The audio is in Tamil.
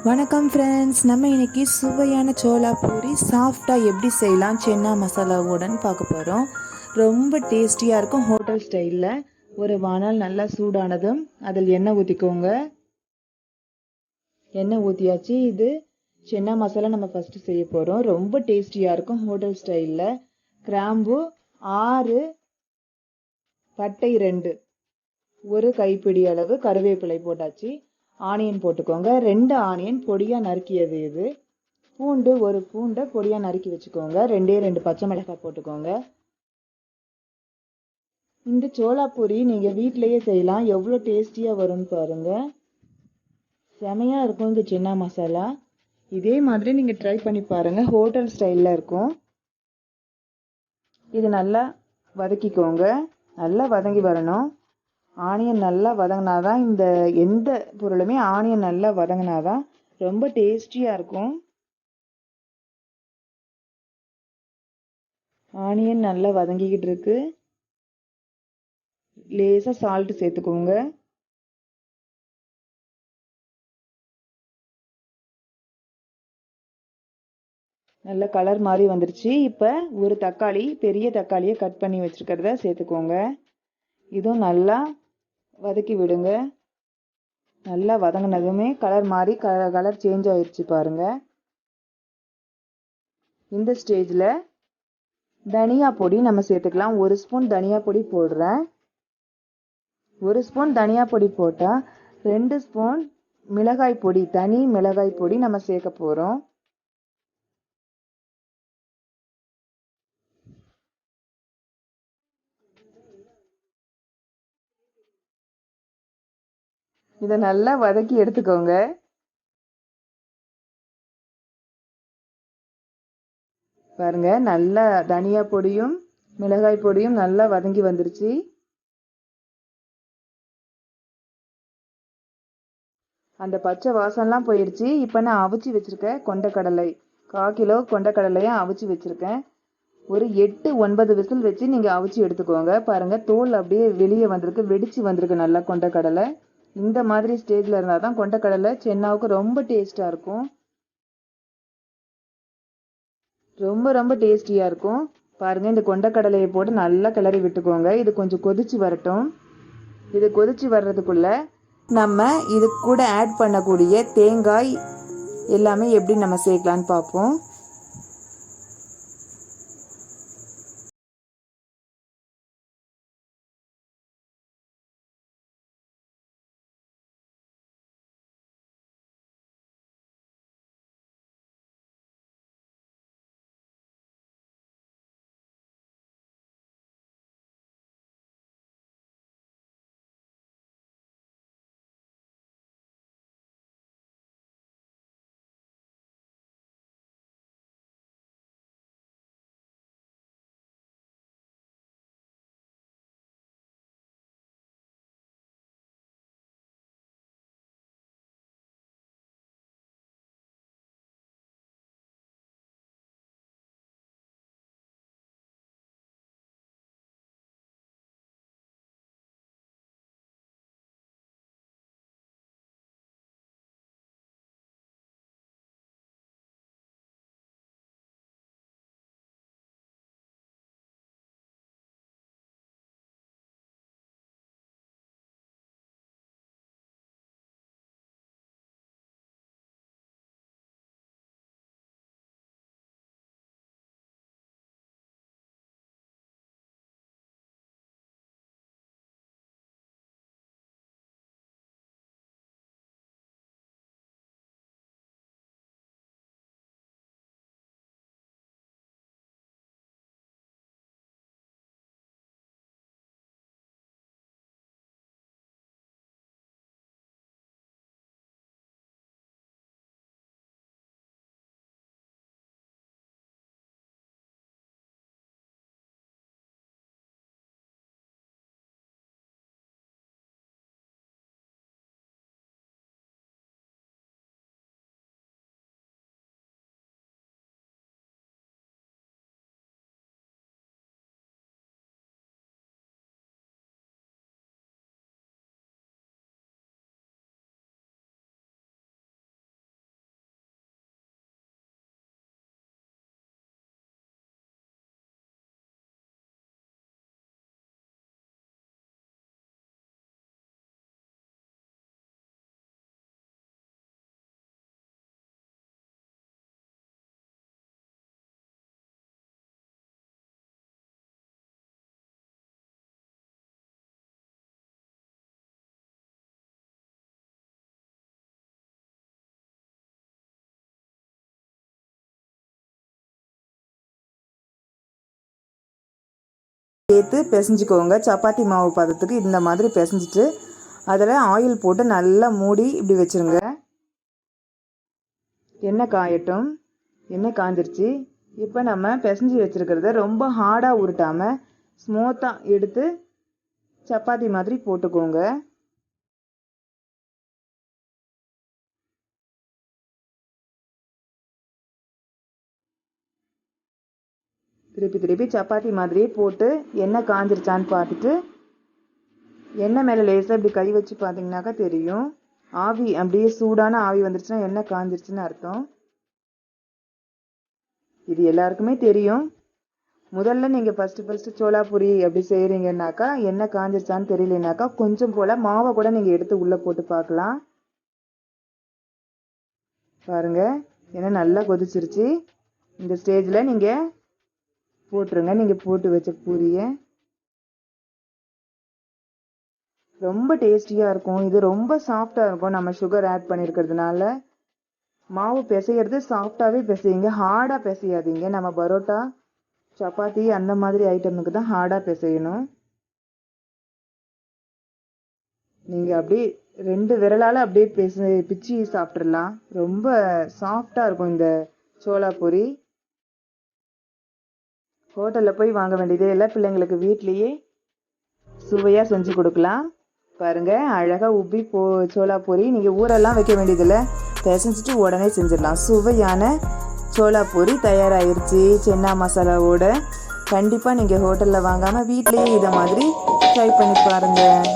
வணக்கம் ஃப்ரெண்ட்ஸ், நம்ம இன்னைக்கு சுவையான சோளா பூரி சாஃப்டாக எப்படி செய்யலாம் சென்னா மசாலாவுடன் பார்க்க போகிறோம். ரொம்ப டேஸ்டியாக இருக்கும் ஹோட்டல் ஸ்டைலில். ஒரு வானல் நல்லா சூடானதும் அதில் எண்ணெய் ஊற்றிக்கோங்க. எண்ணெய் ஊற்றியாச்சு. இது சென்னா மசாலா நம்ம ஃபஸ்ட்டு செய்ய போகிறோம். ரொம்ப டேஸ்டியாக இருக்கும் ஹோட்டல் ஸ்டைலில். கிராம்பு 6, பட்டை 2, ஒரு கைப்பிடி அளவு கருவேப்பிலை போட்டாச்சு. ஆனியன் போட்டுக்கோங்க. 2 ஆனியன் பொடியாக நறுக்கியது. இது பூண்டு, ஒரு பூண்டை பொடியாக நறுக்கி வச்சுக்கோங்க. 2 பச்சை மிளகாய் போட்டுக்கோங்க. இந்த சோளாப்பூரி நீங்கள் வீட்டிலையே செய்யலாம். எவ்வளோ டேஸ்டியாக வரும்னு பாருங்கள். செமையாக இருக்கும் இந்த சென்னா மசாலா. இதே மாதிரி நீங்கள் ட்ரை பண்ணி பாருங்கள். ஹோட்டல் ஸ்டைலில் இருக்கும். இது நல்லா வதக்கிக்கோங்க. நல்லா வதங்கி வரணும். ஆனியன் நல்லா வதங்கினாதான், இந்த எந்த பொருளுமே ஆனியன் நல்லா வதங்கினாதான் ரொம்ப டேஸ்டியாக இருக்கும். ஆனியன் நல்லா வதங்கிக்கிட்டு இருக்கு. லேசாக சால்ட்டு சேர்த்துக்கோங்க. நல்ல கலர் மாதிரி வந்துருச்சு. இப்போ ஒரு தக்காளி, பெரிய தக்காளியை கட் பண்ணி வச்சுருக்கிறத சேர்த்துக்கோங்க. இதுவும் நல்லா வதக்கி விடுங்க. நல்லா வதங்கினதுமே கலர் மாறி கலர் சேஞ்ச் ஆயிடுச்சு பாருங்க. இந்த ஸ்டேஜில் தனியா பொடி நம்ம சேர்த்துக்கலாம். 1 ஸ்பூன் தனியா பொடி போடுறேன். 1 ஸ்பூன் தனியா பொடி போட்டால் 2 ஸ்பூன் மிளகாய் பொடி, தனி மிளகாய் பொடி நம்ம சேர்க்க போகிறோம். இதை நல்லா வதக்கி எடுத்துக்கோங்க. பாருங்க, நல்லா தனியா பொடியும் மிளகாய் பொடியும் நல்லா வதங்கி வந்துருச்சு. அந்த பச்சை வாசம்லாம் போயிடுச்சு. இப்போ நான் அவிச்சு வச்சிருக்கேன் கொண்டக்கடலை, 1/4 கிலோ கொண்டக்கடலையை அவிச்சு வச்சிருக்கேன். ஒரு 8, 9 விசில் வச்சு நீங்கள் அவிச்சு எடுத்துக்கோங்க. பாருங்க, தோல் அப்படியே வெளியே வந்திருக்கு, வெடிச்சு வந்திருக்கு நல்லா கொண்டக்கடலை. இந்த மாதிரி ஸ்டேஜில் இருந்தால் தான் கொண்டக்கடலை சென்னாவுக்கு ரொம்ப டேஸ்ட்டாக இருக்கும். ரொம்ப ரொம்ப டேஸ்டியாக இருக்கும். பாருங்கள், இந்த கொண்டக்கடலையை போட்டு நல்லா கிளறி விட்டுக்கோங்க. இது கொஞ்சம் கொதிச்சு வரட்டும். இது கொதிச்சு வர்றதுக்குள்ள நம்ம இது கூட ஆட் பண்ணக்கூடிய தேங்காய் எல்லாமே எப்படி நம்ம சேர்க்கலான்னு பார்ப்போம். சேர்த்து பிசைஞ்சிக்கோங்க. சப்பாத்தி மாவு பதத்துக்கு இந்த மாதிரி பிசைஞ்சிட்டு அதில் ஆயில் போட்டு நல்லா மூடி இப்படி வச்சுருங்க. எண்ணெய் காயட்டும். எண்ணெய் காஞ்சிருச்சு. இப்போ நம்ம பிசைஞ்சு வச்சுருக்கிறத ரொம்ப ஹார்டாக உருட்டாமல் ஸ்மூத்தாக எடுத்து சப்பாத்தி மாதிரி போட்டுக்கோங்க. திருப்பி திருப்பி சப்பாத்தி மாதிரியே போட்டு எண்ணெய் காஞ்சிருச்சான்னு பார்த்துட்டு எண்ணெய் மேலே லேசாக இப்படி கை வச்சு பார்த்தீங்கன்னாக்கா தெரியும். ஆவி அப்படியே சூடான ஆவி வந்துருச்சுன்னா எண்ணெய் காஞ்சிருச்சுன்னு அர்த்தம். இது எல்லாருக்குமே தெரியும். முதல்ல நீங்கள் ஃபஸ்ட்டு சோளாபூரி அப்படி செய்கிறீங்கன்னாக்கா எண்ணெய் காஞ்சிருச்சான்னு தெரியலனாக்கா கொஞ்சம் போல் மாவை கூட நீங்கள் எடுத்து உள்ளே போட்டு பார்க்கலாம். பாருங்கள், எண்ணெய் நல்லா கொதிச்சிருச்சு. இந்த ஸ்டேஜில் நீங்கள் போட்டுருங்க. நீங்கள் போட்டு வச்ச பூரியை ரொம்ப டேஸ்டியாக இருக்கும். இது ரொம்ப சாஃப்டாக இருக்கும். நம்ம சுகர் ஆட் பண்ணியிருக்கிறதுனால மாவு பிசைகிறது சாஃப்டாகவே பிசையுங்க, ஹார்டாக பிசையாதீங்க. நம்ம பரோட்டா சப்பாத்தி அந்த மாதிரி ஐட்டமுக்கு தான் ஹார்டாக பிசையணும். நீங்கள் அப்படியே 2 விரலால் அப்படியே பிச்சு சாப்பிட்றலாம். ரொம்ப சாஃப்டாக இருக்கும் இந்த சோளாபூரி. ஹோட்டலில் போய் வாங்க வேண்டியதே இல்லை. பிள்ளைங்களுக்கு வீட்லேயே சுவையாக செஞ்சு கொடுக்கலாம். பாருங்கள், அழகாக உப்பி சோளாபூரி. நீங்கள் ஊரெல்லாம் வைக்க வேண்டியதில்லை, பிசைஞ்சிட்டு உடனே செஞ்சிடலாம். சுவையான சோளாபூரி தயாராகிருச்சு சென்னா மசாலாவோட. கண்டிப்பாக நீங்கள் ஹோட்டலில் வாங்காமல் வீட்லேயே இதை மாதிரி ட்ரை பண்ணி பாருங்கள்.